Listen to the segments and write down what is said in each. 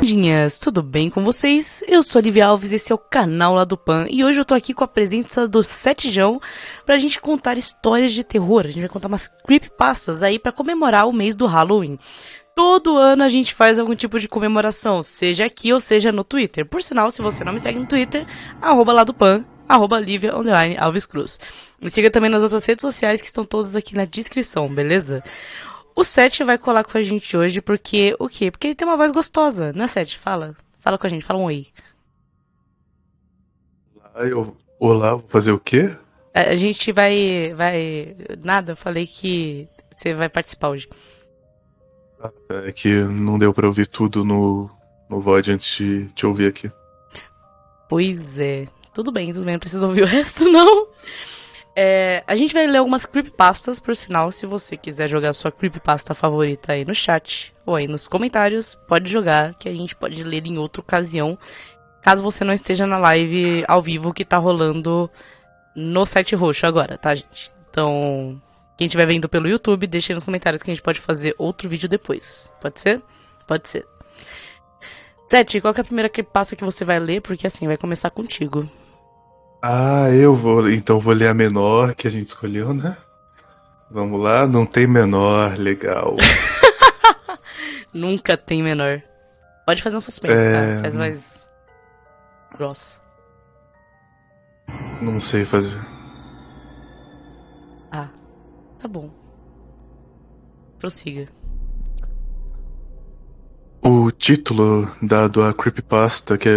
Dinhas, tudo bem com vocês? Eu sou a Olivia Alves, esse é o canal lá do Pan, e hoje eu tô aqui com a presença do Setijão pra gente contar histórias de terror. A gente vai contar umas creepypastas aí pra comemorar o mês do Halloween. Todo ano a gente faz algum tipo de comemoração, seja aqui ou seja no Twitter. Por sinal, se você não me segue no Twitter, lá do Pan, @Olivia_Alves Cruz. Me siga também nas outras redes sociais que estão todas aqui na descrição, beleza? O Seth vai colar com a gente hoje porque... O quê? Porque ele tem uma voz gostosa, né, Seth? Fala. Fala com a gente, fala um oi. Olá, vou fazer o quê? A gente vai... Nada, eu falei que você vai participar hoje. É que não deu pra ouvir tudo no VOD antes de te ouvir aqui. Pois é. Tudo bem, não precisa ouvir o resto, não. A gente vai ler algumas creepypastas, por sinal, se você quiser jogar sua creepypasta favorita aí no chat ou aí nos comentários, pode jogar, que a gente pode ler em outra ocasião, caso você não esteja na live ao vivo que tá rolando no site roxo agora, tá, gente? Então, quem estiver vendo pelo YouTube, deixa aí nos comentários que a gente pode fazer outro vídeo depois. Pode ser? Pode ser. Seth, qual que é a primeira creepypasta que você vai ler? Porque assim, vai começar contigo. Eu vou. Então vou ler a menor que a gente escolheu, né? Vamos lá, não tem menor, legal. Nunca tem menor. Pode fazer um suspense, tá? É. Faz mais grosso. Não sei fazer. Ah, tá bom. Prossiga. O título dado à creepypasta que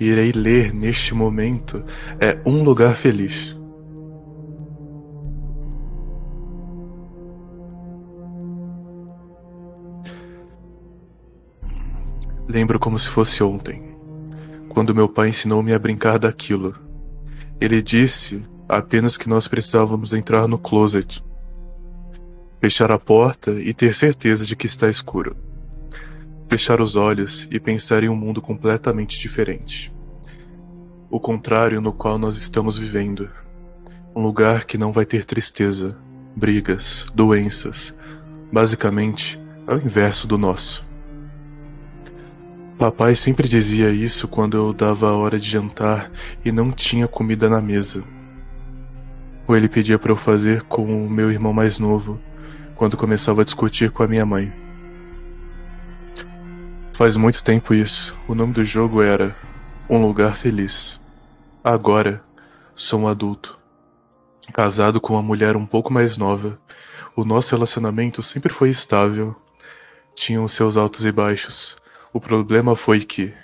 irei ler neste momento é Um Lugar Feliz. Lembro como se fosse ontem, quando meu pai ensinou-me a brincar daquilo. Ele disse apenas que nós precisávamos entrar no closet, fechar a porta e ter certeza de que está escuro. Fechar os olhos e pensar em um mundo completamente diferente. O contrário no qual nós estamos vivendo. Um lugar que não vai ter tristeza, brigas, doenças. Basicamente, é o inverso do nosso. Papai sempre dizia isso quando eu dava a hora de jantar e não tinha comida na mesa. Ou ele pedia para eu fazer com o meu irmão mais novo, quando começava a discutir com a minha mãe. Faz muito tempo isso. O nome do jogo era Um Lugar Feliz. Agora, sou um adulto. Casado com uma mulher um pouco mais nova. O nosso relacionamento sempre foi estável. Tinha os seus altos e baixos. O problema foi que,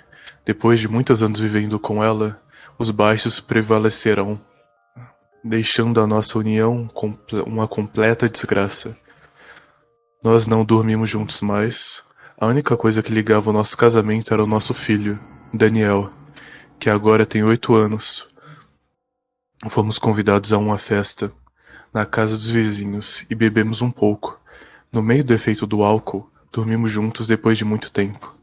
depois de muitos anos vivendo com ela, os baixos prevalecerão, deixando a nossa união uma completa desgraça. Nós não dormimos juntos mais. A única coisa que ligava o nosso casamento era o nosso filho, Daniel, que agora tem 8 anos. Fomos convidados a uma festa, na casa dos vizinhos, e bebemos um pouco. No meio do efeito do álcool, dormimos juntos depois de muito tempo.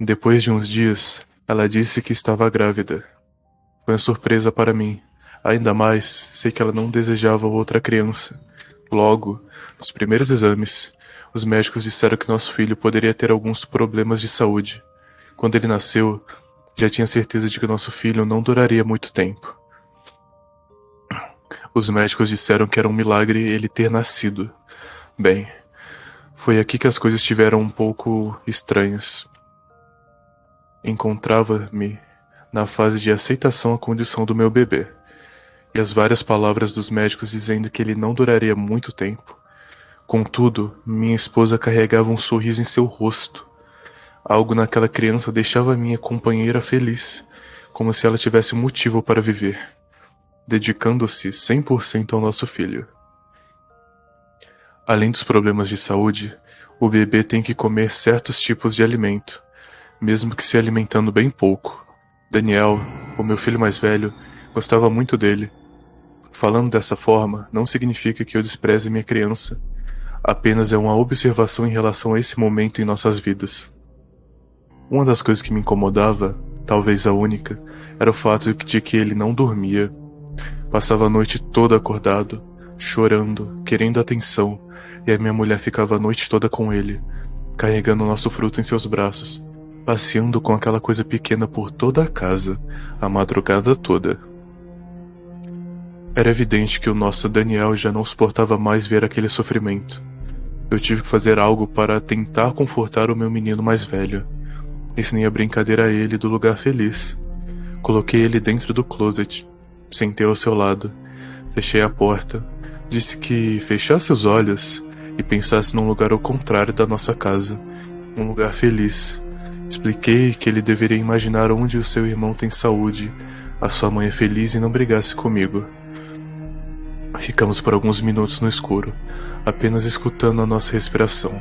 Depois de uns dias, ela disse que estava grávida. Foi uma surpresa para mim. Ainda mais, sei que ela não desejava outra criança. Logo, nos primeiros exames, os médicos disseram que nosso filho poderia ter alguns problemas de saúde. Quando ele nasceu, já tinha certeza de que nosso filho não duraria muito tempo. Os médicos disseram que era um milagre ele ter nascido. Bem, foi aqui que as coisas estiveram um pouco estranhas. Encontrava-me na fase de aceitação à condição do meu bebê, e as várias palavras dos médicos dizendo que ele não duraria muito tempo. Contudo, minha esposa carregava um sorriso em seu rosto. Algo naquela criança deixava minha companheira feliz, como se ela tivesse um motivo para viver, dedicando-se 100% ao nosso filho. Além dos problemas de saúde, o bebê tem que comer certos tipos de alimento, mesmo que se alimentando bem pouco. Daniel, o meu filho mais velho, gostava muito dele. Falando dessa forma, não significa que eu despreze minha criança. Apenas é uma observação em relação a esse momento em nossas vidas. Uma das coisas que me incomodava, talvez a única, era o fato de que ele não dormia. Passava a noite toda acordado, chorando, querendo atenção, e a minha mulher ficava a noite toda com ele, carregando nosso fruto em seus braços, passeando com aquela coisa pequena por toda a casa, a madrugada toda. Era evidente que o nosso Daniel já não suportava mais ver aquele sofrimento. Eu tive que fazer algo para tentar confortar o meu menino mais velho. Ensinei a brincadeira a ele do lugar feliz. Coloquei ele dentro do closet. Sentei ao seu lado. Fechei a porta. Disse que fechasse os olhos e pensasse num lugar ao contrário da nossa casa. Um lugar feliz. Expliquei que ele deveria imaginar onde o seu irmão tem saúde, a sua mãe é feliz e não brigasse comigo. Ficamos por alguns minutos no escuro, apenas escutando a nossa respiração.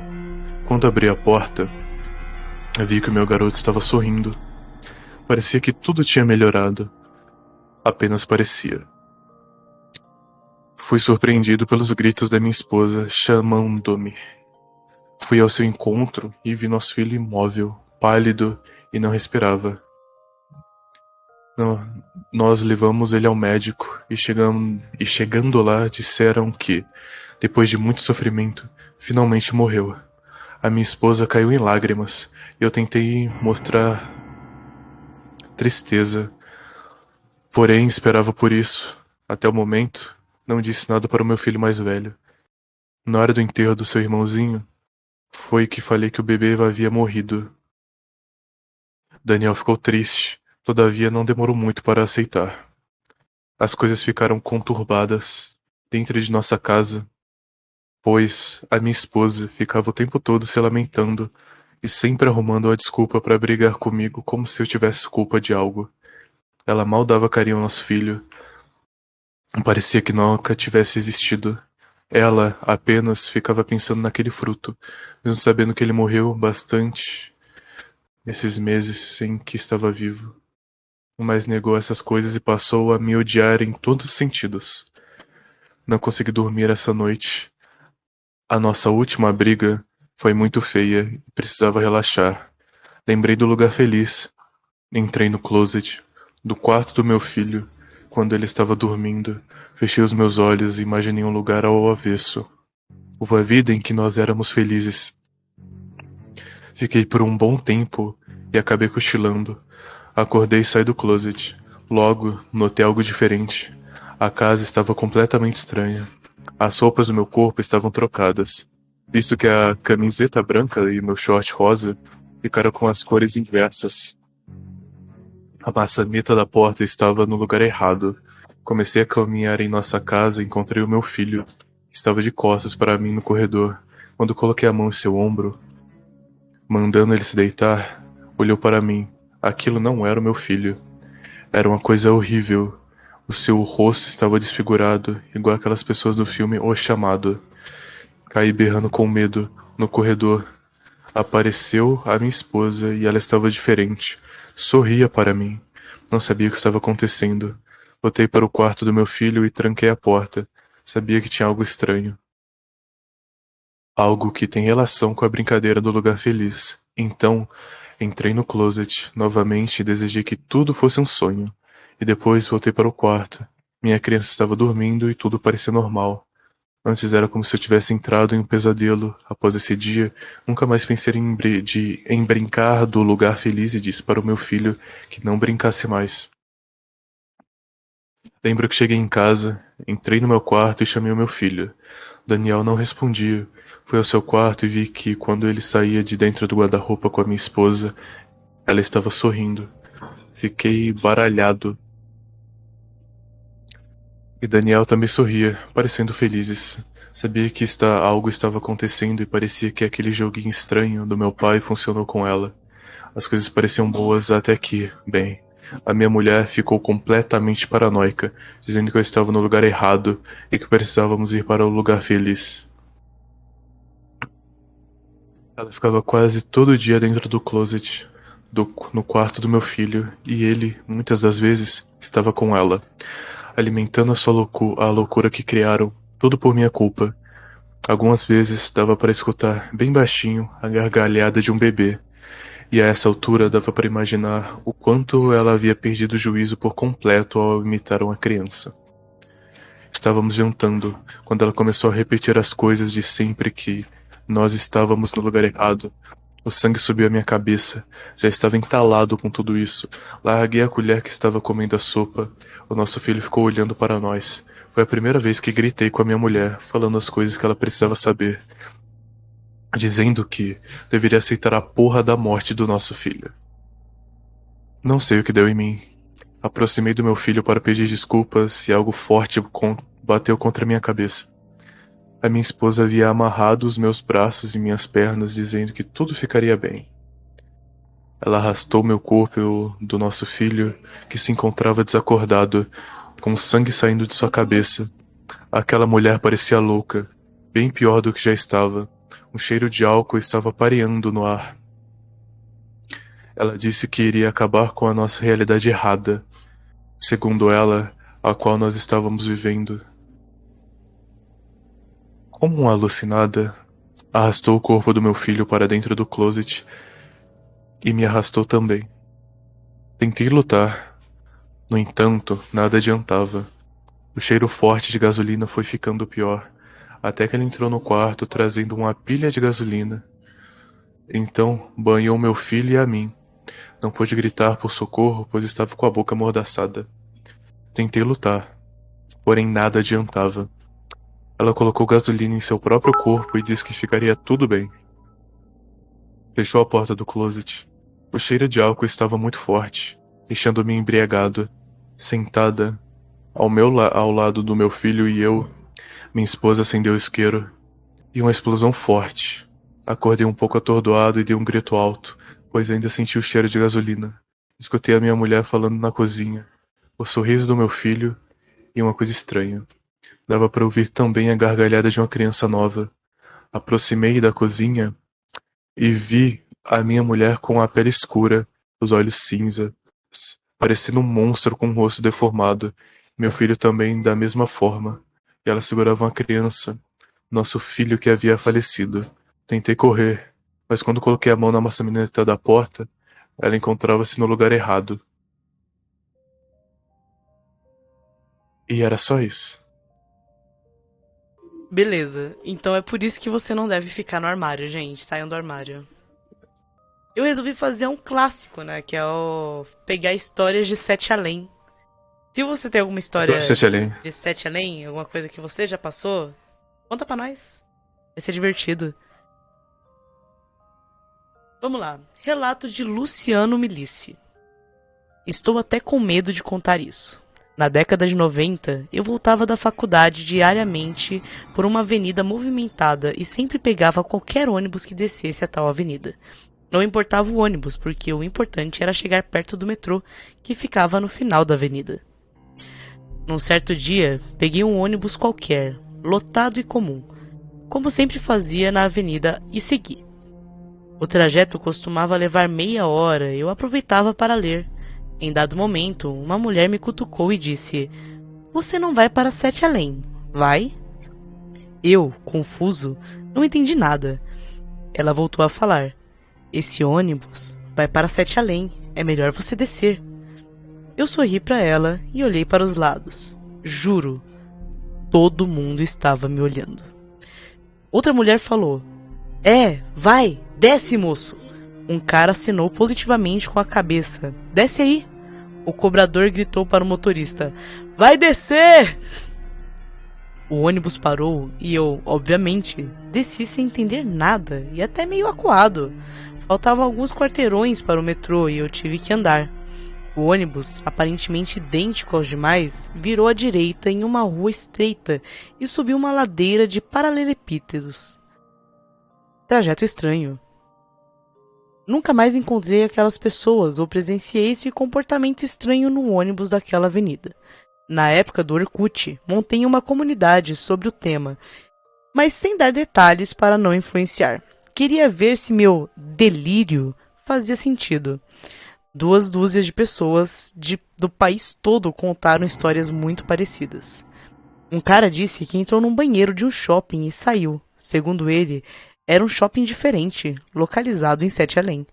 Quando abri a porta, vi que o meu garoto estava sorrindo. Parecia que tudo tinha melhorado. Apenas parecia. Fui surpreendido pelos gritos da minha esposa, chamando-me. Fui ao seu encontro e vi nosso filho imóvel, pálido e não respirava. Nós levamos ele ao médico e chegando lá disseram que, depois de muito sofrimento, finalmente morreu. A minha esposa caiu em lágrimas e eu tentei mostrar tristeza, porém esperava por isso. Até o momento, não disse nada para o meu filho mais velho. Na hora do enterro do seu irmãozinho, foi que falei que o bebê havia morrido. Daniel ficou triste, todavia não demorou muito para aceitar. As coisas ficaram conturbadas dentro de nossa casa, pois a minha esposa ficava o tempo todo se lamentando e sempre arrumando uma desculpa para brigar comigo como se eu tivesse culpa de algo. Ela mal dava carinho ao nosso filho. Parecia que nunca tivesse existido. Ela apenas ficava pensando naquele fruto, mesmo sabendo que ele morreu bastante nesses meses em que estava vivo. Mas negou essas coisas e passou a me odiar em todos os sentidos. Não consegui dormir essa noite. A nossa última briga foi muito feia e precisava relaxar. Lembrei do lugar feliz. Entrei no closet, do quarto do meu filho, quando ele estava dormindo. Fechei os meus olhos e imaginei um lugar ao avesso. Uma vida em que nós éramos felizes. Fiquei por um bom tempo e acabei cochilando. Acordei e saí do closet. Logo, notei algo diferente. A casa estava completamente estranha. As roupas do meu corpo estavam trocadas, visto que a camiseta branca e o meu short rosa ficaram com as cores inversas. A maçaneta da porta estava no lugar errado. Comecei a caminhar em nossa casa e encontrei o meu filho. Estava de costas para mim no corredor. Quando coloquei a mão em seu ombro, mandando ele se deitar, olhou para mim. Aquilo não era o meu filho. Era uma coisa horrível. O seu rosto estava desfigurado, igual aquelas pessoas do filme O Chamado. Caí berrando com medo no corredor. Apareceu a minha esposa e ela estava diferente. Sorria para mim. Não sabia o que estava acontecendo. Voltei para o quarto do meu filho e tranquei a porta. Sabia que tinha algo estranho. Algo que tem relação com a brincadeira do lugar feliz. Então, entrei no closet novamente e desejei que tudo fosse um sonho. E depois voltei para o quarto. Minha criança estava dormindo e tudo parecia normal. Antes era como se eu tivesse entrado em um pesadelo. Após esse dia, nunca mais pensei em brincar do lugar feliz e disse para o meu filho que não brincasse mais. Lembro que cheguei em casa, entrei no meu quarto e chamei o meu filho. Daniel não respondia. Fui ao seu quarto e vi que, quando ele saía de dentro do guarda-roupa com a minha esposa, ela estava sorrindo. Fiquei baralhado. E Daniel também sorria, parecendo felizes. Sabia que algo estava acontecendo e parecia que aquele joguinho estranho do meu pai funcionou com ela. As coisas pareciam boas até que, bem, a minha mulher ficou completamente paranoica, dizendo que eu estava no lugar errado e que precisávamos ir para o lugar feliz. Ela ficava quase todo dia dentro do closet, no quarto do meu filho, e ele, muitas das vezes, estava com ela, alimentando a loucura que criaram, tudo por minha culpa. Algumas vezes dava para escutar, bem baixinho, a gargalhada de um bebê, e a essa altura dava para imaginar o quanto ela havia perdido o juízo por completo ao imitar uma criança. Estávamos jantando, quando ela começou a repetir as coisas de sempre que nós estávamos no lugar errado, O sangue subiu à minha cabeça. Já estava entalado com tudo isso. Larguei a colher que estava comendo a sopa. O nosso filho ficou olhando para nós. Foi a primeira vez que gritei com a minha mulher, falando as coisas que ela precisava saber, dizendo que deveria aceitar a porra da morte do nosso filho. Não sei o que deu em mim. Aproximei do meu filho para pedir desculpas e algo forte bateu contra minha cabeça. A minha esposa havia amarrado os meus braços e minhas pernas, dizendo que tudo ficaria bem. Ela arrastou meu corpo e o do nosso filho, que se encontrava desacordado, com sangue saindo de sua cabeça. Aquela mulher parecia louca, bem pior do que já estava. Um cheiro de álcool estava pareando no ar. Ela disse que iria acabar com a nossa realidade errada, segundo ela, a qual nós estávamos vivendo. Como uma alucinada, arrastou o corpo do meu filho para dentro do closet e me arrastou também. Tentei lutar, no entanto, nada adiantava. O cheiro forte de gasolina foi ficando pior, até que ele entrou no quarto trazendo uma pilha de gasolina. Então, banhou meu filho e a mim. Não pude gritar por socorro, pois estava com a boca amordaçada. Tentei lutar, porém nada adiantava. Ela colocou gasolina em seu próprio corpo e disse que ficaria tudo bem. Fechou a porta do closet. O cheiro de álcool estava muito forte, deixando-me embriagado. Sentada, ao lado do meu filho e eu, minha esposa acendeu o isqueiro. E uma explosão forte. Acordei um pouco atordoado e dei um grito alto, pois ainda senti o cheiro de gasolina. Escutei a minha mulher falando na cozinha, o sorriso do meu filho e uma coisa estranha. Dava para ouvir também a gargalhada de uma criança nova. Aproximei da cozinha e vi a minha mulher com a pele escura, os olhos cinza, parecendo um monstro com o rosto deformado. Meu filho também da mesma forma. E ela segurava uma criança, nosso filho que havia falecido. Tentei correr, mas quando coloquei a mão na maçaneta da porta, ela encontrava-se no lugar errado. E era só isso. Beleza, então é por isso que você não deve ficar no armário, gente. Saiam do armário. Eu resolvi fazer um clássico, né? Que é o pegar histórias de Sete Além. Se você tem alguma Adoro história Sete Além. de Sete Além, alguma coisa que você já passou, conta pra nós. Vai ser divertido. Vamos lá. Relato de Luciano Milici. Estou até com medo de contar isso. Na década de 90, eu voltava da faculdade diariamente por uma avenida movimentada e sempre pegava qualquer ônibus que descesse a tal avenida. Não importava o ônibus, porque o importante era chegar perto do metrô, que ficava no final da avenida. Num certo dia, peguei um ônibus qualquer, lotado e comum, como sempre fazia na avenida, e segui. O trajeto costumava levar meia hora e eu aproveitava para ler. Em dado momento, uma mulher me cutucou e disse: "Você não vai para Sete Além, vai?" Eu, confuso, não entendi nada. Ela voltou a falar: "Esse ônibus vai para Sete Além, é melhor você descer." Eu sorri para ela e olhei para os lados. Juro, todo mundo estava me olhando. Outra mulher falou: vai, desce, moço." Um cara assinou positivamente com a cabeça: "Desce aí." O cobrador gritou para o motorista: "Vai descer!" O ônibus parou e eu, obviamente, desci sem entender nada e até meio acuado. Faltavam alguns quarteirões para o metrô e eu tive que andar. O ônibus, aparentemente idêntico aos demais, virou à direita em uma rua estreita e subiu uma ladeira de paralelepípedos. Trajeto estranho. Nunca mais encontrei aquelas pessoas ou presenciei esse comportamento estranho no ônibus daquela avenida. Na época do Orkut, montei uma comunidade sobre o tema, mas sem dar detalhes para não influenciar. Queria ver se meu delírio fazia sentido. 2 dúzias de pessoas do país todo contaram histórias muito parecidas. Um cara disse que entrou num banheiro de um shopping e saiu. Segundo ele, era um shopping diferente, localizado em Sete Além.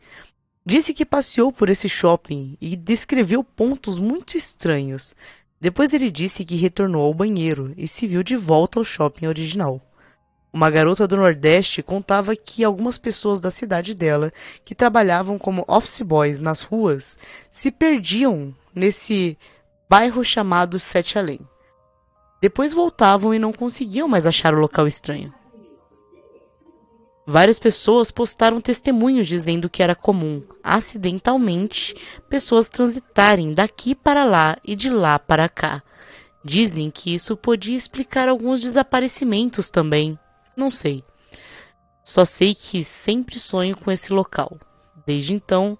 Disse que passeou por esse shopping e descreveu pontos muito estranhos. Depois ele disse que retornou ao banheiro e se viu de volta ao shopping original. Uma garota do Nordeste contava que algumas pessoas da cidade dela, que trabalhavam como office boys nas ruas, se perdiam nesse bairro chamado Sete Além. Depois voltavam e não conseguiam mais achar o local estranho. Várias pessoas postaram testemunhos dizendo que era comum, acidentalmente, pessoas transitarem daqui para lá e de lá para cá. Dizem que isso podia explicar alguns desaparecimentos também. Não sei. Só sei que sempre sonho com esse local. Desde então,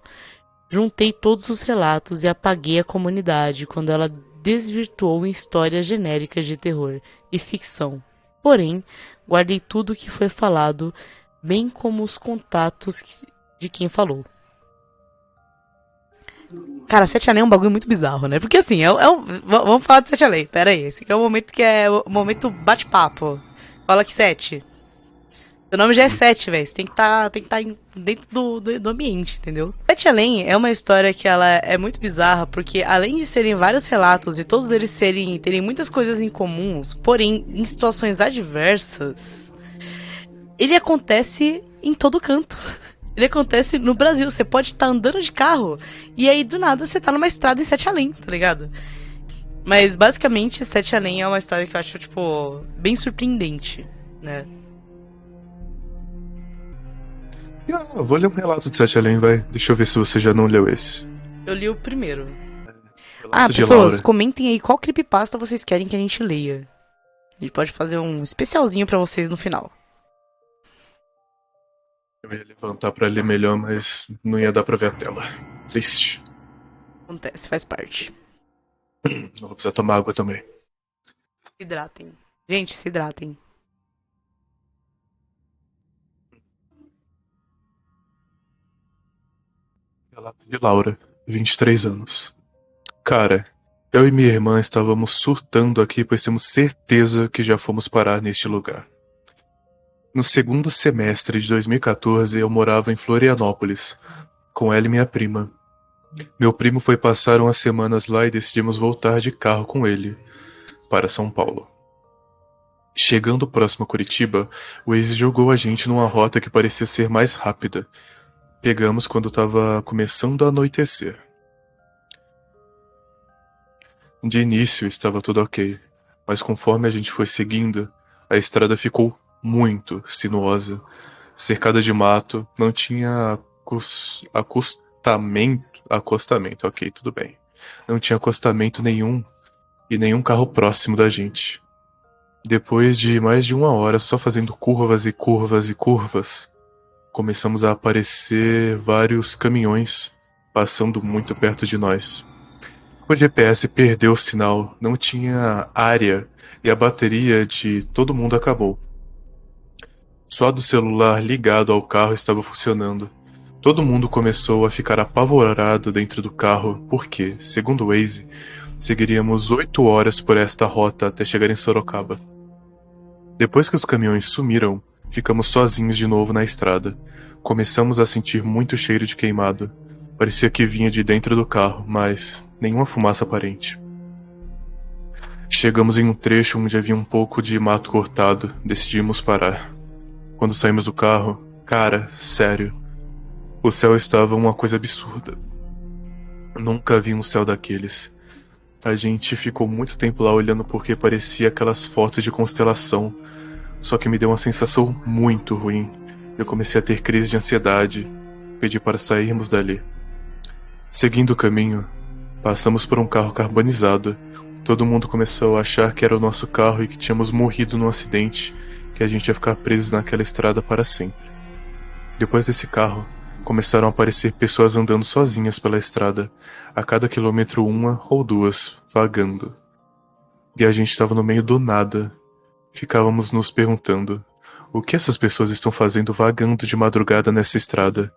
juntei todos os relatos e apaguei a comunidade quando ela desvirtuou em histórias genéricas de terror e ficção. Porém, guardei tudo o que foi falado, bem como os contatos de quem falou. Cara, Sete Além é um bagulho muito bizarro, né? Porque assim, vamos falar de Sete Além. Pera aí, esse aqui é o momento que é o momento bate-papo. Fala que Sete. Seu nome já é Sete, velho. Você tem que tá dentro do ambiente, entendeu? Sete Além é uma história que ela é muito bizarra, porque além de serem vários relatos e todos eles terem muitas coisas em comuns, porém, em situações adversas, ele acontece em todo canto. Ele acontece no Brasil. Você pode estar andando de carro e aí do nada você tá numa estrada em Sete Além, tá ligado? Mas basicamente Sete Além é uma história que eu acho, tipo, bem surpreendente, né? Eu vou ler um relato de Sete Além, vai. Deixa eu ver se você já não leu esse. Eu li o primeiro. Relato de pessoas, Laura. comentem aí qual creepypasta vocês querem que a gente leia. A gente pode fazer um especialzinho pra vocês no final. Eu ia levantar pra ler melhor, mas não ia dar pra ver a tela. Triste. Acontece, faz parte. Eu vou precisar tomar água também. Se hidratem. Gente, se hidratem. Relato de Laura, 23 anos. Cara, eu e minha irmã estávamos surtando aqui, pois temos certeza que já fomos parar neste lugar. No segundo semestre de 2014, eu morava em Florianópolis, com ela e minha prima. Meu primo foi passar umas semanas lá e decidimos voltar de carro com ele, para São Paulo. Chegando próximo a Curitiba, o Waze jogou a gente numa rota que parecia ser mais rápida. Pegamos quando estava começando a anoitecer. De início estava tudo ok, mas conforme a gente foi seguindo, a estrada ficou muito sinuosa, cercada de mato, não tinha acostamento, ok, tudo bem. Não tinha acostamento nenhum e nenhum carro próximo da gente. Depois de mais de uma hora só fazendo curvas e curvas e curvas, começamos a aparecer vários caminhões passando muito perto de nós. O GPS perdeu o sinal, não tinha área e a bateria de todo mundo acabou. Só do celular ligado ao carro estava funcionando. Todo mundo começou a ficar apavorado dentro do carro porque, segundo o Waze, seguiríamos 8 horas por esta rota até chegar em Sorocaba. Depois que os caminhões sumiram, ficamos sozinhos de novo na estrada. Começamos a sentir muito cheiro de queimado. Parecia que vinha de dentro do carro, mas nenhuma fumaça aparente. Chegamos em um trecho onde havia um pouco de mato cortado. Decidimos parar. Quando saímos do carro, cara, sério, o céu estava uma coisa absurda. Nunca vi um céu daqueles. A gente ficou muito tempo lá olhando porque parecia aquelas fotos de constelação. Só que me deu uma sensação muito ruim. Eu comecei a ter crise de ansiedade. Pedi para sairmos dali. Seguindo o caminho, passamos por um carro carbonizado. Todo mundo começou a achar que era o nosso carro e que tínhamos morrido num acidente, que a gente ia ficar preso naquela estrada para sempre. Depois desse carro, começaram a aparecer pessoas andando sozinhas pela estrada, a cada quilômetro uma ou duas, vagando. E a gente estava no meio do nada. Ficávamos nos perguntando, o que essas pessoas estão fazendo vagando de madrugada nessa estrada?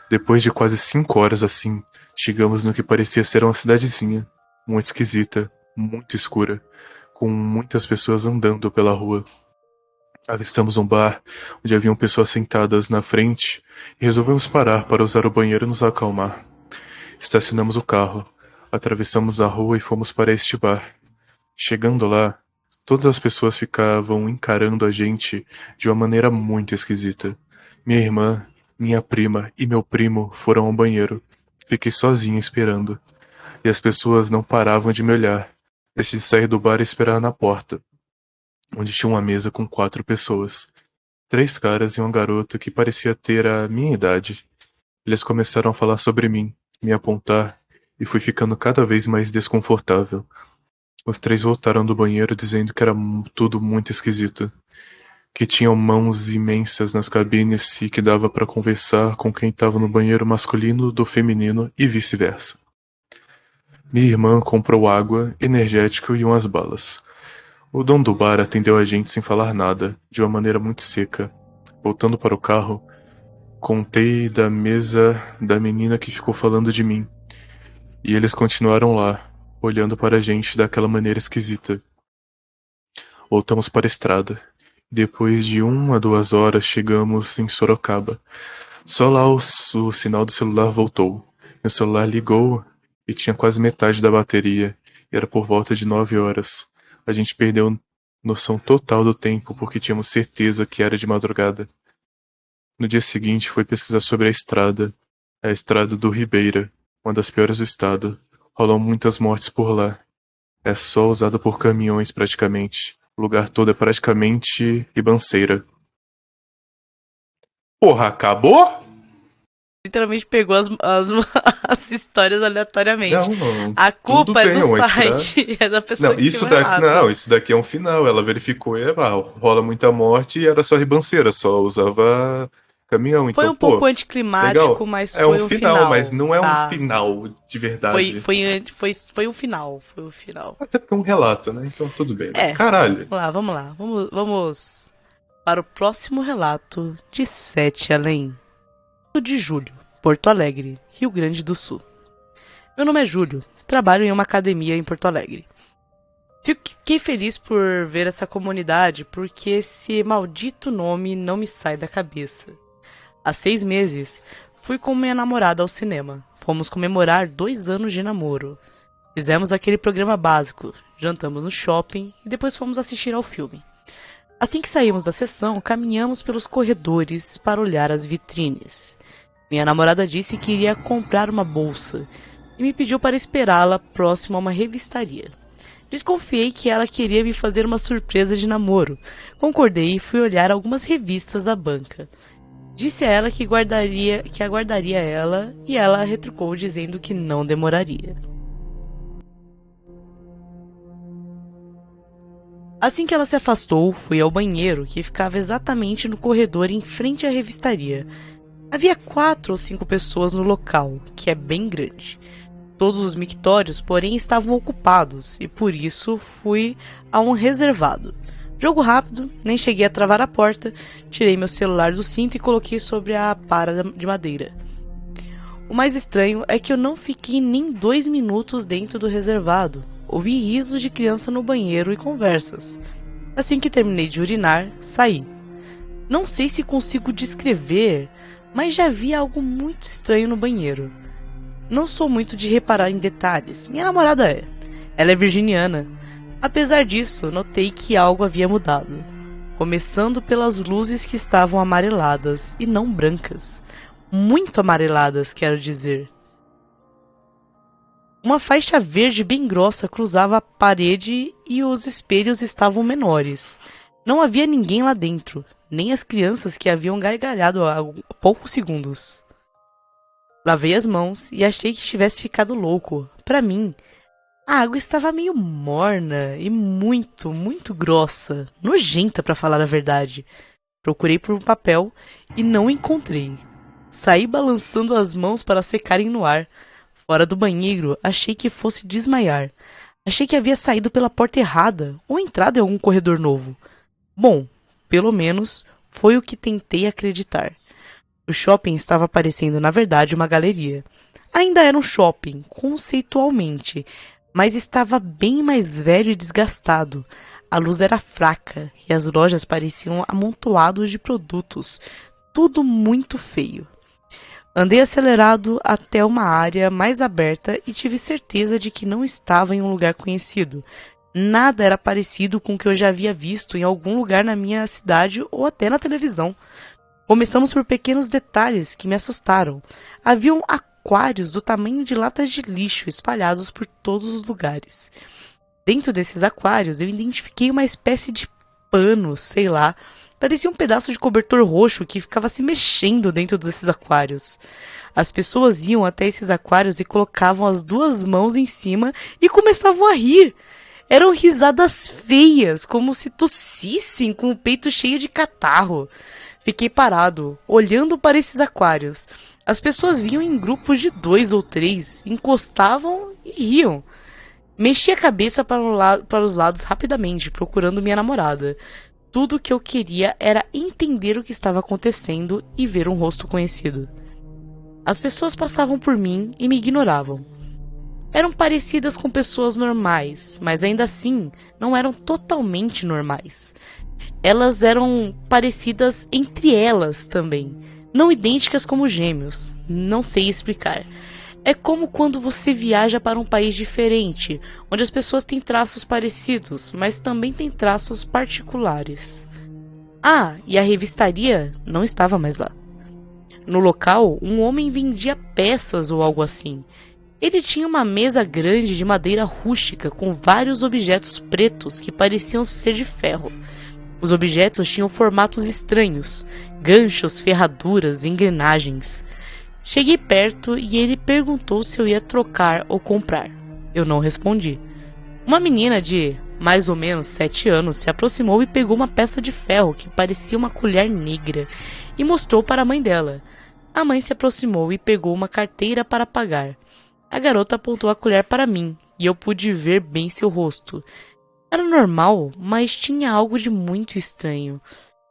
Depois de quase 5 horas assim, chegamos no que parecia ser uma cidadezinha, muito esquisita, muito escura, com muitas pessoas andando pela rua. Avistamos um bar, onde haviam pessoas sentadas na frente, e resolvemos parar para usar o banheiro e nos acalmar. Estacionamos o carro, atravessamos a rua e fomos para este bar. Chegando lá, Todas as pessoas ficavam encarando a gente de uma maneira muito esquisita. Minha irmã, minha prima e meu primo foram ao banheiro. Fiquei sozinha esperando. E as pessoas não paravam de me olhar. Decidi sair do bar e esperar na porta, onde tinha uma mesa com 4 pessoas. 3 caras e uma garota que parecia ter a minha idade. Eles começaram a falar sobre mim, me apontar, e fui ficando cada vez mais desconfortável. Os 3 voltaram do banheiro dizendo que era tudo muito esquisito. Que tinham mãos imensas nas cabines e que dava para conversar com quem estava no banheiro masculino do feminino e vice-versa. Minha irmã comprou água, energético e umas balas. O dono do bar atendeu a gente sem falar nada, de uma maneira muito seca. Voltando para o carro, contei da mesa da menina que ficou falando de mim. E eles continuaram lá, olhando para a gente daquela maneira esquisita. Voltamos para a estrada. Depois de 1 a 2 horas chegamos em Sorocaba. Só lá o sinal do celular voltou. Meu celular ligou e tinha quase metade da bateria. E era por volta de 9 horas. A gente perdeu noção total do tempo porque tínhamos certeza que era de madrugada. No dia seguinte foi pesquisar sobre a estrada do Ribeira, uma das piores do estado. Rolam muitas mortes por lá. É só usada por caminhões praticamente. O lugar todo é praticamente ribanceira. Porra, acabou? Literalmente pegou as histórias aleatoriamente. Não, A tudo culpa é tem do uma site, é da pessoa Não, que isso escreveu daqui, errado. não, isso daqui é um final. Ela verificou e rola muita morte e era só ribanceira, só usava caminhão. Foi Então, um pouco pô, anticlimático, legal. mas É um foi um final, mas final, não é um tá? final de verdade. Foi um final, foi um final. Até porque é um relato, né? Então tudo bem. É, Caralho. vamos lá. Vamos para o próximo relato de Sete Além. De Julho, Porto Alegre, Rio Grande do Sul. Meu nome é Júlio, trabalho em uma academia em Porto Alegre. Fiquei feliz por ver essa comunidade porque esse maldito nome não me sai da cabeça. Há 6 meses, fui com minha namorada ao cinema. Fomos comemorar 2 anos de namoro. Fizemos aquele programa básico, jantamos no shopping e depois fomos assistir ao filme. Assim que saímos da sessão, caminhamos pelos corredores para olhar as vitrines. Minha namorada disse que iria comprar uma bolsa e me pediu para esperá-la próximo a uma revistaria. Desconfiei que ela queria me fazer uma surpresa de namoro. Concordei e fui olhar algumas revistas da banca. Disse a ela que aguardaria ela e ela retrucou dizendo que não demoraria. Assim que ela se afastou, fui ao banheiro, que ficava exatamente no corredor em frente à revistaria. Havia 4 ou 5 pessoas no local, que é bem grande. Todos os mictórios, porém, estavam ocupados, e por isso fui a um reservado. Jogo rápido, nem cheguei a travar a porta, tirei meu celular do cinto e coloquei sobre a para de madeira. O mais estranho é que eu não fiquei nem 2 minutos dentro do reservado. Ouvi risos de criança no banheiro e conversas. Assim que terminei de urinar, saí. Não sei se consigo descrever, mas já vi algo muito estranho no banheiro. Não sou muito de reparar em detalhes. Minha namorada é. Ela é virginiana. Apesar disso, notei que algo havia mudado. Começando pelas luzes que estavam amareladas e não brancas. Muito amareladas, quero dizer. Uma faixa verde bem grossa cruzava a parede e os espelhos estavam menores. Não havia ninguém lá dentro, nem as crianças que haviam gargalhado há poucos segundos. Lavei as mãos e achei que tivesse ficado louco. Para mim, a água estava meio morna e muito, muito grossa, nojenta para falar a verdade. Procurei por um papel e não encontrei. Saí balançando as mãos para secarem no ar. Fora do banheiro, achei que fosse desmaiar. Achei que havia saído pela porta errada ou entrado em algum corredor novo. Bom, pelo menos foi o que tentei acreditar. O shopping estava parecendo, na verdade, uma galeria. Ainda era um shopping, conceitualmente, mas estava bem mais velho e desgastado. A luz era fraca e as lojas pareciam amontoados de produtos. Tudo muito feio. Andei acelerado até uma área mais aberta e tive certeza de que não estava em um lugar conhecido. Nada era parecido com o que eu já havia visto em algum lugar na minha cidade ou até na televisão. Começamos por pequenos detalhes que me assustaram. Haviam aquários do tamanho de latas de lixo espalhados por todos os lugares. Dentro desses aquários eu identifiquei uma espécie de pano, sei lá. Parecia um pedaço de cobertor roxo que ficava se mexendo dentro desses aquários. As pessoas iam até esses aquários e colocavam as duas mãos em cima e começavam a rir. Eram risadas feias, como se tossissem com o peito cheio de catarro. Fiquei parado, olhando para esses aquários. As pessoas vinham em grupos de 2 ou 3, encostavam e riam. Mexi a cabeça para os lados rapidamente, procurando minha namorada. Tudo o que eu queria era entender o que estava acontecendo e ver um rosto conhecido. As pessoas passavam por mim e me ignoravam. Eram parecidas com pessoas normais, mas ainda assim não eram totalmente normais. Elas eram parecidas entre elas também, não idênticas como gêmeos, não sei explicar. É como quando você viaja para um país diferente, onde as pessoas têm traços parecidos, mas também têm traços particulares. Ah, e a revistaria não estava mais lá. No local, um homem vendia peças ou algo assim. Ele tinha uma mesa grande de madeira rústica com vários objetos pretos que pareciam ser de ferro. Os objetos tinham formatos estranhos, ganchos, ferraduras, engrenagens. Cheguei perto e ele perguntou se eu ia trocar ou comprar. Eu não respondi. Uma menina de mais ou menos 7 anos se aproximou e pegou uma peça de ferro que parecia uma colher negra e mostrou para a mãe dela. A mãe se aproximou e pegou uma carteira para pagar. A garota apontou a colher para mim, e eu pude ver bem seu rosto. Era normal, mas tinha algo de muito estranho.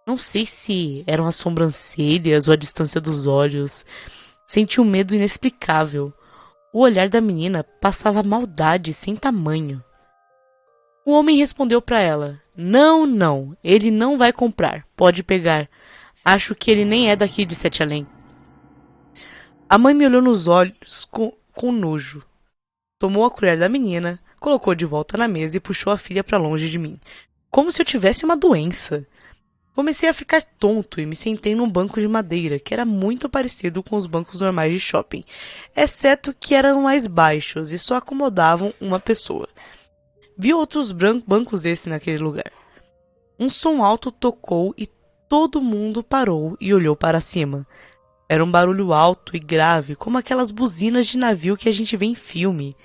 Não sei se eram as sobrancelhas ou a distância dos olhos. Senti um medo inexplicável. O olhar da menina passava maldade sem tamanho. O homem respondeu para ela: Não, não, ele não vai comprar. Pode pegar. Acho que ele nem é daqui de Sete Além. A mãe me olhou nos olhos com nojo. Tomou a colher da menina, colocou de volta na mesa e puxou a filha para longe de mim, como se eu tivesse uma doença. Comecei a ficar tonto e me sentei num banco de madeira, que era muito parecido com os bancos normais de shopping, exceto que eram mais baixos e só acomodavam uma pessoa. Vi outros bancos desse naquele lugar. Um som alto tocou e todo mundo parou e olhou para cima. Era um barulho alto e grave, como aquelas buzinas de navio que a gente vê em filme.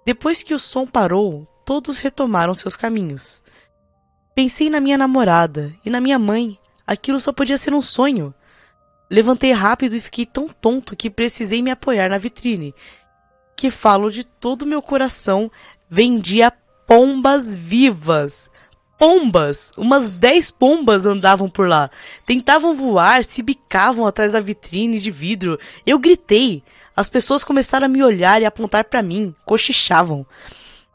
Depois que o som parou, todos retomaram seus caminhos. Pensei na minha namorada e na minha mãe. Aquilo só podia ser um sonho. Levantei rápido e fiquei tão tonto que precisei me apoiar na vitrine, que falo de todo o meu coração, vendia pombas vivas. Pombas! Umas 10 pombas andavam por lá. Tentavam voar, se bicavam atrás da vitrine de vidro. Eu gritei. As pessoas começaram a me olhar e apontar para mim. Cochichavam.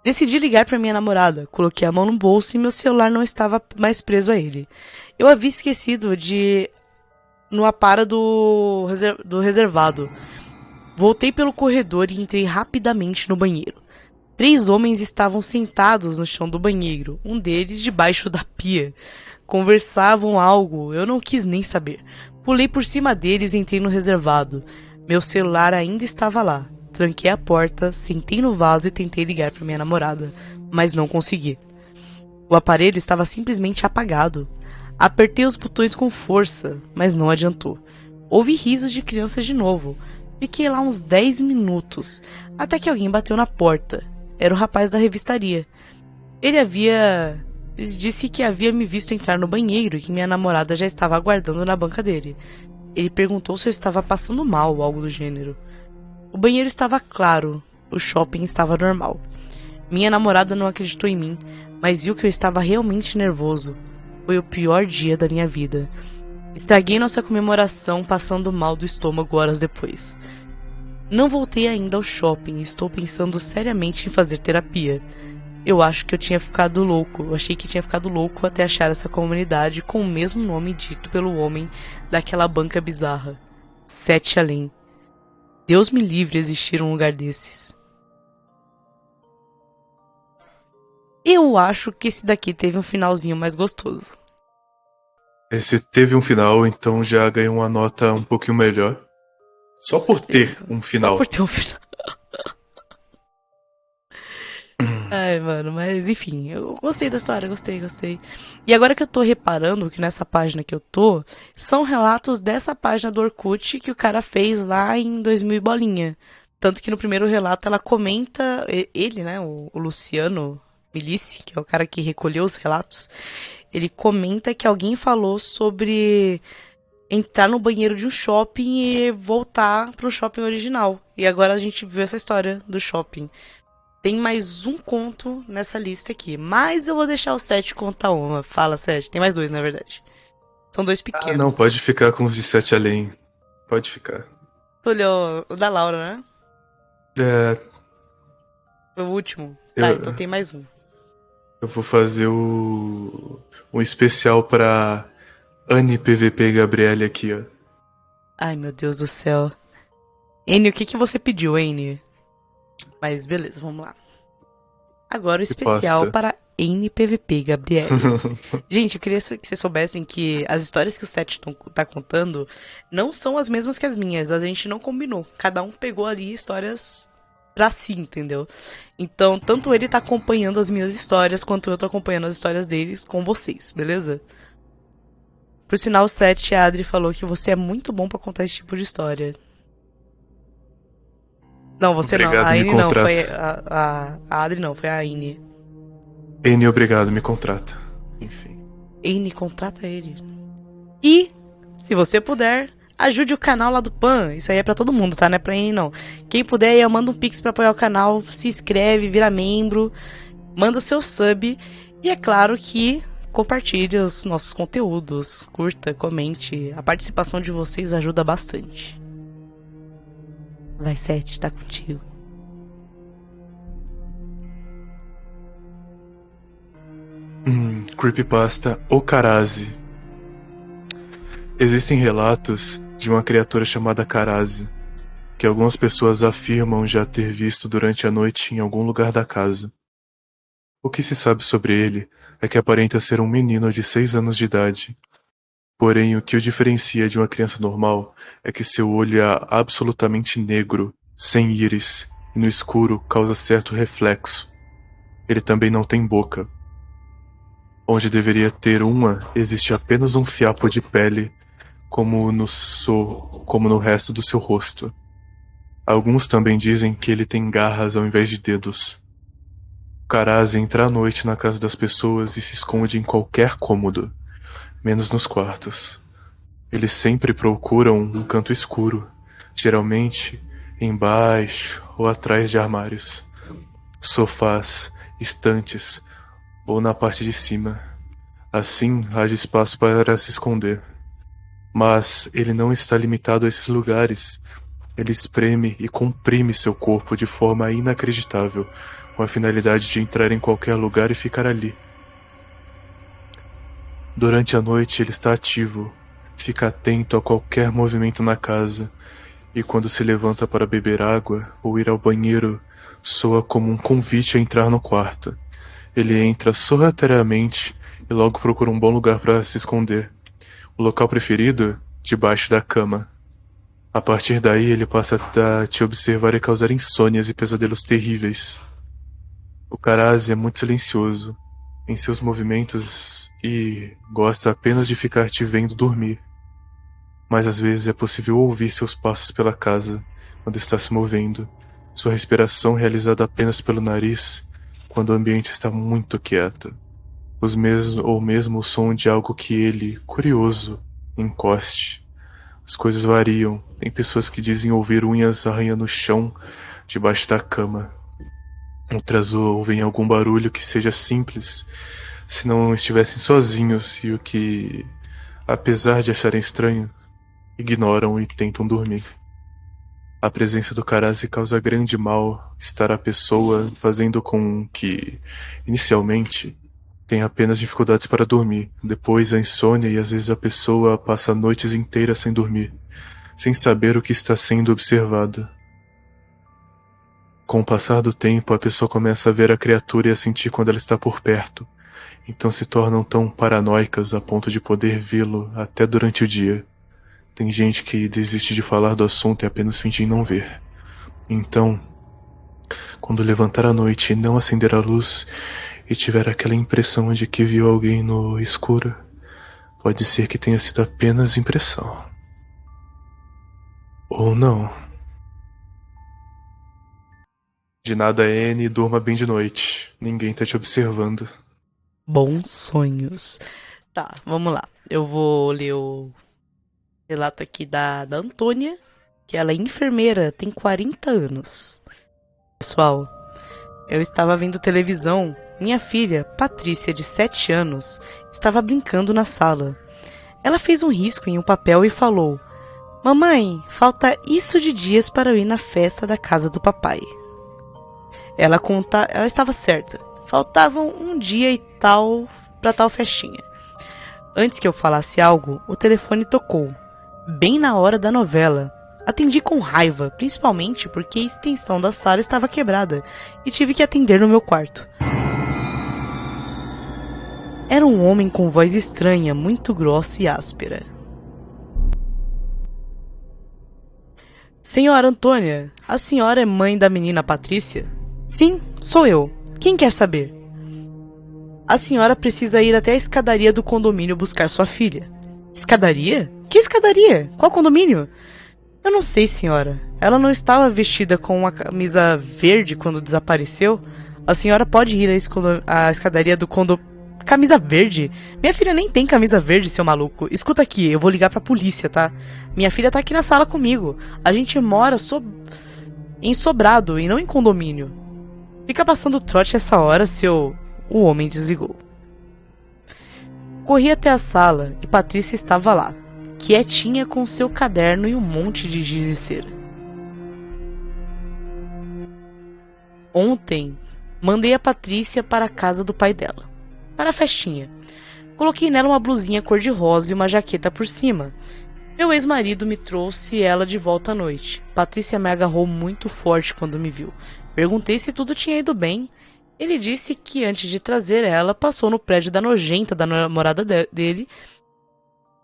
Decidi ligar para minha namorada. Coloquei a mão no bolso e meu celular não estava mais preso a ele. Eu havia esquecido no apara do reservado. Voltei pelo corredor e entrei rapidamente no banheiro. 3 homens estavam sentados no chão do banheiro, um deles debaixo da pia. Conversavam algo, eu não quis nem saber. Pulei por cima deles e entrei no reservado. Meu celular ainda estava lá. Tranquei a porta, sentei no vaso e tentei ligar para minha namorada, mas não consegui. O aparelho estava simplesmente apagado. Apertei os botões com força, mas não adiantou. Ouvi risos de crianças de novo. Fiquei lá uns 10 minutos, até que alguém bateu na porta. Era o rapaz da revistaria. Ele disse que havia me visto entrar no banheiro e que minha namorada já estava aguardando na banca dele. Ele perguntou se eu estava passando mal ou algo do gênero. O banheiro estava claro, o shopping estava normal. Minha namorada não acreditou em mim, mas viu que eu estava realmente nervoso. Foi o pior dia da minha vida. Estraguei nossa comemoração passando mal do estômago horas depois. Não voltei ainda ao shopping e estou pensando seriamente em fazer terapia. Eu acho que eu tinha ficado louco. Eu achei que tinha ficado louco até achar essa comunidade com o mesmo nome dito pelo homem daquela banca bizarra. Sete Além. Deus me livre existir um lugar desses. Eu acho que esse daqui teve um finalzinho mais gostoso. Esse teve um final, então já ganhou uma nota um pouquinho melhor. Com Só por ter certeza. um Só por final. ter um final. Ai, mano, mas enfim, eu gostei da história, gostei. E agora que eu tô reparando que nessa página que eu tô, são relatos dessa página do Orkut que o cara fez lá em 2000 e bolinha. Tanto que no primeiro relato ela comenta, ele, né, o Luciano Milici, que é o cara que recolheu os relatos, ele comenta que alguém falou sobre entrar no banheiro de um shopping e voltar pro shopping original. E agora a gente viu essa história do shopping. Tem mais um conto nessa lista aqui. Mas eu vou deixar o Sete contar uma. Fala, Sete. Tem mais dois, na verdade. São dois Ah, não, pequenos. pode ficar com os de 7 além. Pode ficar. Tu olhou o da Laura, né? É, Foi o último. Tá, então eu, tem mais um. eu vou fazer um especial pra Anne PVP e Gabriele aqui, ó. Ai, meu Deus do céu. N, o que que você pediu, N? Mas beleza, vamos lá. Agora o Que especial pasta. para NPVP, Gabriele. Gente, eu queria que vocês soubessem que as histórias que o Seth tá contando não são as mesmas que as minhas. A gente não combinou. Cada um pegou ali histórias pra si, entendeu? Então, tanto ele tá acompanhando as minhas histórias, quanto eu tô acompanhando as histórias deles com vocês, beleza? Por sinal, o Seth, a Adri falou que você é muito bom pra contar esse tipo de história. Não, você não. A Obrigado, me Aine não, contrata. foi a Adri não, foi a Aine. N, obrigado, me contrata. Enfim. Aine, contrata ele. E, se você puder, ajude o canal lá do Pan. Isso aí é pra todo mundo, tá? Não é pra ele, não. Quem puder aí, manda um pix pra apoiar o canal, se inscreve, vira membro, manda o seu sub. E é claro que compartilhe os nossos conteúdos, curta, comente. A participação de vocês ajuda bastante. Vai, Sete, tá contigo. Creepypasta Okarazi. Existem relatos de uma criatura chamada Karazi, que algumas pessoas afirmam já ter visto durante a noite em algum lugar da casa. O que se sabe sobre ele é que aparenta ser um menino de 6 anos de idade. Porém, o que o diferencia de uma criança normal é que seu olho é absolutamente negro, sem íris, e no escuro causa certo reflexo. Ele também não tem boca. Onde deveria ter uma, existe apenas um fiapo de pele, como no resto do seu rosto. Alguns também dizem que ele tem garras ao invés de dedos. Karazi entra à noite na casa das pessoas e se esconde em qualquer cômodo, menos nos quartos. Eles sempre procuram um canto escuro, geralmente embaixo ou atrás de armários, sofás, estantes ou na parte de cima. Assim, haja espaço para se esconder. Mas ele não está limitado a esses lugares. Ele espreme e comprime seu corpo de forma inacreditável, com a finalidade de entrar em qualquer lugar e ficar ali. Durante a noite ele está ativo, fica atento a qualquer movimento na casa, e quando se levanta para beber água ou ir ao banheiro, soa como um convite a entrar no quarto. Ele entra sorrateiramente e logo procura um bom lugar para se esconder. O local preferido? Debaixo da cama. A partir daí ele passa a te observar e causar insônias e pesadelos terríveis. O Karazi é muito silencioso em seus movimentos e gosta apenas de ficar te vendo dormir. Mas às vezes é possível ouvir seus passos pela casa quando está se movendo, sua respiração realizada apenas pelo nariz quando o ambiente está muito quieto. Ou mesmo o som de algo que ele, curioso, encoste. As coisas variam. Tem pessoas que dizem ouvir unhas arranhando no chão debaixo da cama. Outras ouvem algum barulho que seja simples, se não estivessem sozinhos e o que, apesar de acharem estranho, ignoram e tentam dormir. A presença do Karazi causa grande mal-estar à pessoa, fazendo com que, inicialmente, tenha apenas dificuldades para dormir. Depois a insônia e às vezes a pessoa passa noites inteiras sem dormir, sem saber o que está sendo observado. Com o passar do tempo, a pessoa começa a ver a criatura e a sentir quando ela está por perto. Então se tornam tão paranoicas a ponto de poder vê-lo até durante o dia. Tem gente que desiste de falar do assunto e apenas finge não ver. Então, quando levantar à noite e não acender a luz e tiver aquela impressão de que viu alguém no escuro, pode ser que tenha sido apenas impressão. Ou não. De nada, N, durma bem de noite. Ninguém tá te observando. Bons sonhos. Tá, vamos lá. Eu vou ler o relato aqui da Antônia, que ela é enfermeira, tem 40 anos. Pessoal, eu estava vendo televisão. Minha filha, Patrícia, de 7 anos, estava brincando na sala. Ela fez um risco em um papel e falou: Mamãe, falta isso de dias para eu ir na festa da casa do papai. Ela estava certa. Faltavam um dia e tal para tal festinha. Antes que eu falasse algo, o telefone tocou. Bem na hora da novela. Atendi com raiva, principalmente porque a extensão da sala estava quebrada e tive que atender no meu quarto. Era um homem com voz estranha, muito grossa e áspera. Senhora Antônia, a senhora é mãe da menina Patrícia? Sim, sou eu. Quem quer saber? A senhora precisa ir até a escadaria do condomínio buscar sua filha. Escadaria? Que escadaria? Qual condomínio? Eu não sei, senhora. Ela não estava vestida com uma camisa verde quando desapareceu? A senhora pode ir à escadaria do condomínio... Camisa verde? Minha filha nem tem camisa verde, seu maluco. Escuta aqui, eu vou ligar pra polícia, tá? Minha filha tá aqui na sala comigo. A gente mora em sobrado e não em condomínio. Fica passando trote essa hora, seu... O homem desligou. Corri até a sala e Patrícia estava lá, quietinha com seu caderno e um monte de giz de cera. Ontem, mandei a Patrícia para a casa do pai dela, para a festinha. Coloquei nela uma blusinha cor-de-rosa e uma jaqueta por cima. Meu ex-marido me trouxe ela de volta à noite. Patrícia me agarrou muito forte quando me viu. Perguntei se tudo tinha ido bem. Ele disse que antes de trazer ela, passou no prédio da nojenta da namorada dele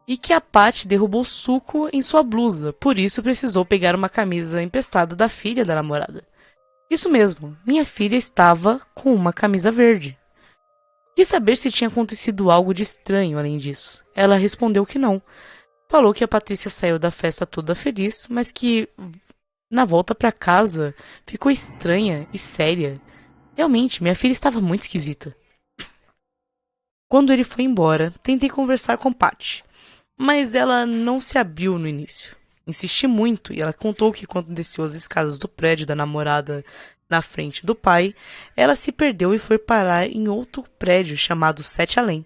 e que a Paty derrubou suco em sua blusa, por isso precisou pegar uma camisa emprestada da filha da namorada. Isso mesmo, minha filha estava com uma camisa verde. Quis saber se tinha acontecido algo de estranho além disso. Ela respondeu que não. Falou que a Patrícia saiu da festa toda feliz, mas que na volta para casa ficou estranha e séria. Realmente, minha filha estava muito esquisita. Quando ele foi embora, tentei conversar com Paty, mas ela não se abriu no início. Insisti muito e ela contou que quando desceu as escadas do prédio da namorada na frente do pai, ela se perdeu e foi parar em outro prédio chamado Sete Além.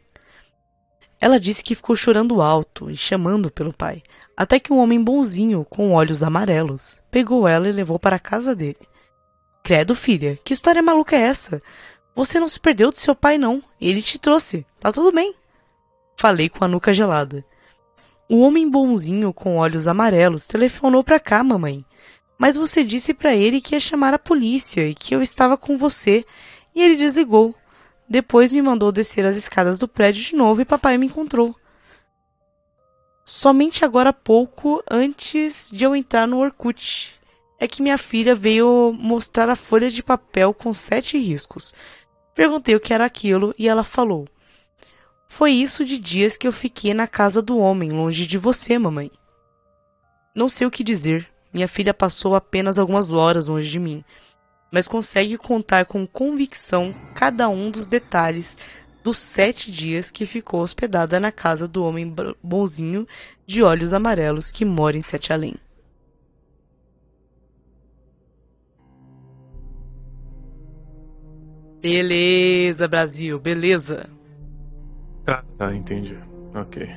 Ela disse que ficou chorando alto e chamando pelo pai, até que um homem bonzinho, com olhos amarelos, pegou ela e levou para a casa dele. Credo, filha, que história maluca é essa? Você não se perdeu de seu pai, não. Ele te trouxe. Tá tudo bem. Falei com a nuca gelada. O homem bonzinho com olhos amarelos telefonou pra cá, mamãe. Mas você disse pra ele que ia chamar a polícia e que eu estava com você. E ele desligou. Depois me mandou descer as escadas do prédio de novo e papai me encontrou. Somente agora há pouco, antes de eu entrar no Orkut, é que minha filha veio mostrar a folha de papel com 7 riscos. Perguntei o que era aquilo e ela falou: Foi isso de dias que eu fiquei na casa do homem, longe de você, mamãe. Não sei o que dizer. Minha filha passou apenas algumas horas longe de mim, mas consegue contar com convicção cada um dos detalhes dos 7 dias que ficou hospedada na casa do homem bonzinho de olhos amarelos que mora em Sete Além. Beleza, Brasil, beleza. Tá, entendi. Ok.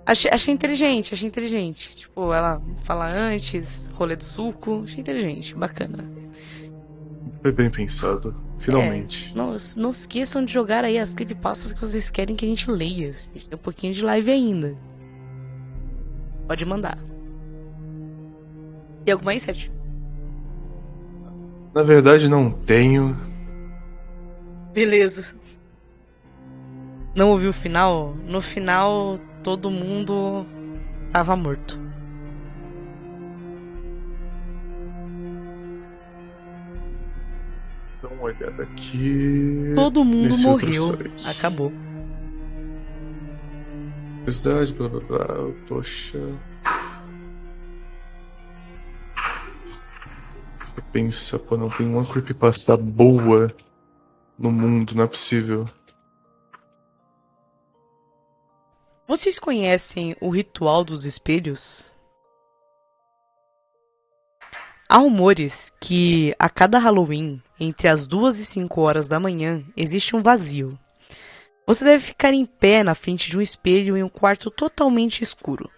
Achei inteligente, achei inteligente. Tipo, ela fala antes, rolê do suco, achei inteligente, bacana. Foi bem pensado. Finalmente. Não esqueçam de jogar aí as creepypastas que vocês querem que a gente leia. A gente tem um pouquinho de live ainda. Pode mandar. Tem alguma aí, Sérgio? Na verdade, não tenho. Beleza. Não ouviu o final? No final, todo mundo tava morto. Dá uma olhada aqui. Todo mundo Nesse outro morreu. site. Acabou. Curiosidade, blá blá blá. Poxa. Pensa, pô, não tem uma creepypasta boa no mundo, não é possível. Vocês conhecem o ritual dos espelhos? Há rumores que a cada Halloween, entre as 2 e 5 horas da manhã, existe um vazio. Você deve ficar em pé na frente de um espelho em um quarto totalmente escuro.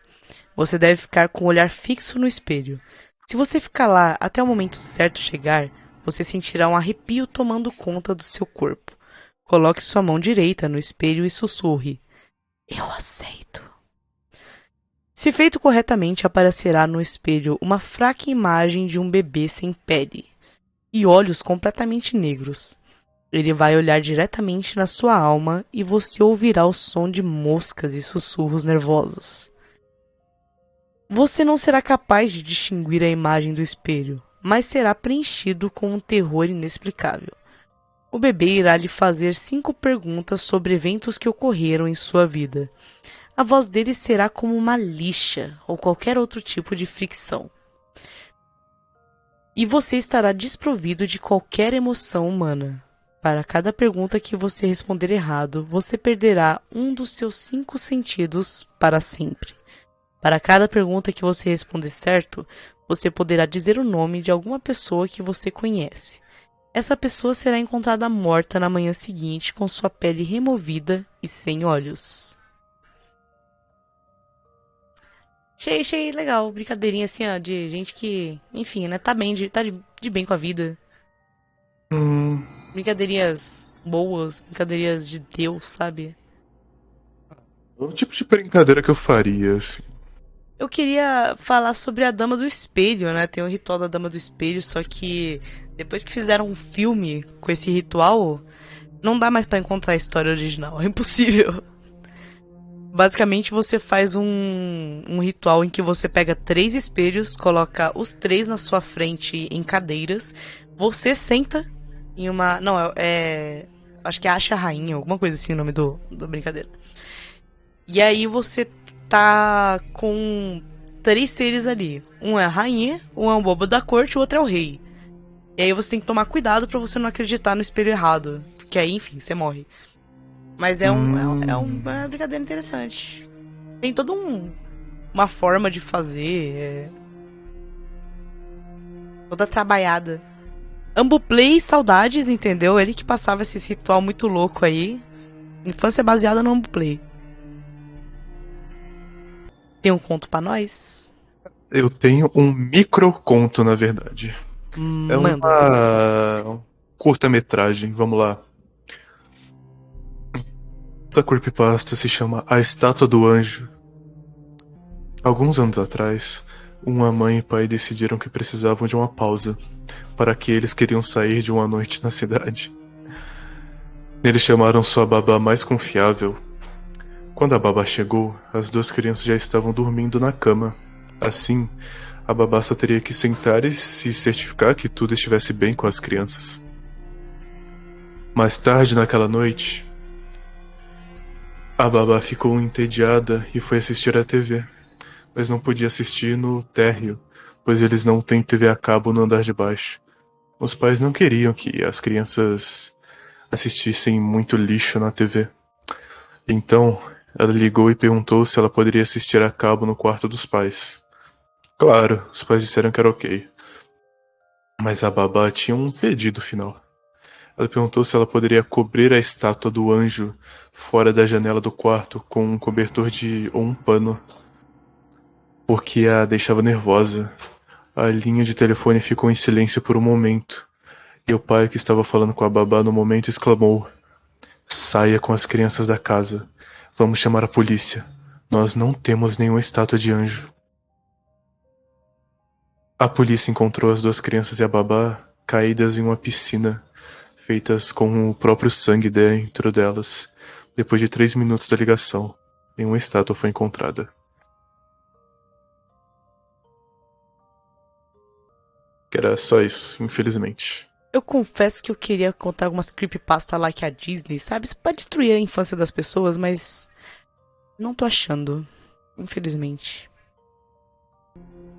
Você deve ficar com o olhar fixo no espelho. Se você ficar lá até o momento certo chegar, você sentirá um arrepio tomando conta do seu corpo. Coloque sua mão direita no espelho e sussurre: "Eu aceito." Se feito corretamente, aparecerá no espelho uma fraca imagem de um bebê sem pele e olhos completamente negros. Ele vai olhar diretamente na sua alma e você ouvirá o som de moscas e sussurros nervosos. Você não será capaz de distinguir a imagem do espelho, mas será preenchido com um terror inexplicável. O bebê irá lhe fazer 5 perguntas sobre eventos que ocorreram em sua vida. A voz dele será como uma lixa ou qualquer outro tipo de ficção. E você estará desprovido de qualquer emoção humana. Para cada pergunta que você responder errado, você perderá um dos seus 5 sentidos para sempre. Para cada pergunta que você responder certo, você poderá dizer o nome de alguma pessoa que você conhece. Essa pessoa será encontrada morta na manhã seguinte com sua pele removida e sem olhos. Achei legal, brincadeirinha assim, ó, de gente que, enfim, né, tá bem, tá de bem com a vida. Hum, Brincadeirinhas boas, brincadeirinhas de Deus, sabe? é o tipo de brincadeira que eu faria, assim. Eu queria falar sobre a Dama do Espelho, né? Tem o ritual da Dama do Espelho, só que depois que fizeram um filme com esse ritual, não dá mais pra encontrar a história original, é impossível. Basicamente, você faz um ritual em que você pega 3 espelhos, coloca os 3 na sua frente em cadeiras, você senta em uma. Não, acho que é Acha Rainha, alguma coisa assim o nome do brincadeira. E aí você tá com 3 seres ali. Um é a rainha, um é o bobo da corte e o outro é o rei. E aí você tem que tomar cuidado pra você não acreditar no espelho errado. Porque aí, enfim, você morre. Mas uma brincadeira interessante. Tem toda uma forma de fazer. Toda trabalhada. Ambuplay saudades, entendeu? Ele que passava esse ritual muito louco aí. Infância baseada no Ambuplay. Tem um conto pra nós? Eu tenho um microconto, na verdade. É Manda. uma curta-metragem, vamos lá. Essa creepypasta se chama A Estátua do Anjo. Alguns anos atrás, uma mãe e pai decidiram que precisavam de uma pausa para que eles queriam sair de uma noite na cidade. Eles chamaram sua babá mais confiável. Quando a babá chegou, as 2 crianças já estavam dormindo na cama. Assim, a babá só teria que sentar e se certificar que tudo estivesse bem com as crianças. Mais tarde naquela noite, a babá ficou entediada e foi assistir à TV, mas não podia assistir no térreo, pois eles não têm TV a cabo no andar de baixo. Os pais não queriam que as crianças assistissem muito lixo na TV. Então, ela ligou e perguntou se ela poderia assistir a cabo no quarto dos pais. Claro, os pais disseram que era ok. Mas a babá tinha um pedido final. Ela perguntou se ela poderia cobrir a estátua do anjo fora da janela do quarto com um cobertor ou um pano, porque a deixava nervosa. A linha de telefone ficou em silêncio por um momento, e o pai que estava falando com a babá no momento exclamou: "Saia com as crianças da casa. Vamos chamar a polícia. Nós não temos nenhuma estátua de anjo." A polícia encontrou as 2 crianças e a babá caídas em uma piscina, feitas com o próprio sangue dentro delas. Depois de 3 minutos da ligação, nenhuma estátua foi encontrada. Que era só isso, infelizmente. Eu confesso que eu queria contar algumas creepypasta lá que a Disney, sabe? Isso pode destruir a infância das pessoas, mas não tô achando, infelizmente.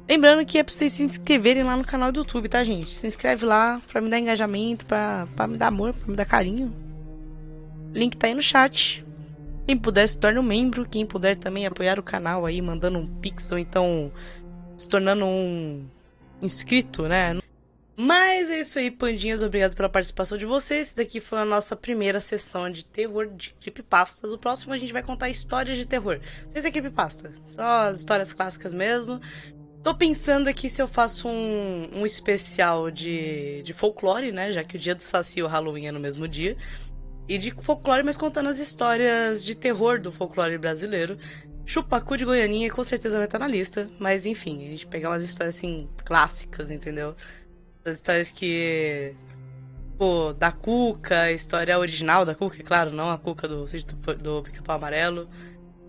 Lembrando que é pra vocês se inscreverem lá no canal do YouTube, tá, gente? Se inscreve lá pra me dar engajamento, pra me dar amor, pra me dar carinho. Link tá aí no chat. Quem puder se torne um membro. Quem puder também apoiar o canal aí, mandando um pix ou então se tornando um inscrito, né? Mas é isso aí, pandinhas. Obrigado pela participação de vocês. Esse daqui foi a nossa primeira sessão de terror de creepypastas. O próximo a gente vai contar histórias de terror. Sem ser creepypasta, só as histórias clássicas mesmo. Tô pensando aqui se eu faço um especial de folclore, né? Já que o dia do Saci e o Halloween é no mesmo dia. E de folclore, mas contando as histórias de terror do folclore brasileiro. Chupacu de Goianinha com certeza vai estar na lista. Mas enfim, a gente pegar umas histórias assim, clássicas, entendeu? As histórias que... Pô, da Cuca, a história original da Cuca, claro, não a Cuca do sítio do Pica-Pau Amarelo.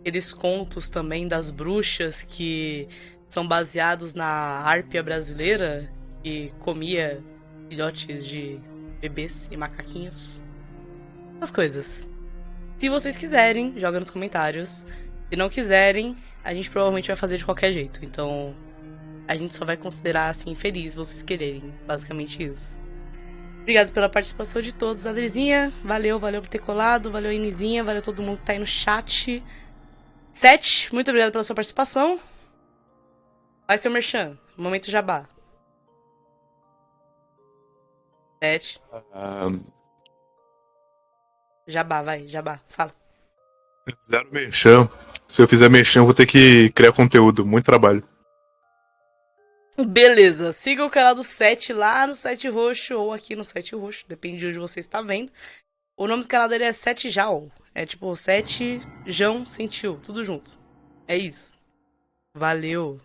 Aqueles contos também das bruxas que são baseados na Hárpia brasileira, que comia filhotes de bebês e macaquinhos. Essas coisas. Se vocês quiserem, joga nos comentários. Se não quiserem, a gente provavelmente vai fazer de qualquer jeito. Então, a gente só vai considerar, assim, feliz vocês quererem. Basicamente isso. Obrigado pela participação de todos. Adrizinha, valeu por ter colado. Valeu, Inizinha. Valeu todo mundo que tá aí no chat. Sete, muito obrigado pela sua participação. Vai, seu merchan. Momento jabá. Sete. Jabá, vai, jabá. Fala. Zero merchan. Se eu fizer merchan, eu vou ter que criar conteúdo. Muito trabalho. Beleza. Siga o canal do Sete lá no Sete Roxo ou aqui no Sete Roxo. Depende de onde você está vendo. O nome do canal dele é Sete Jal. É tipo Sete Jão Sentiu. Tudo junto. É isso. Valeu.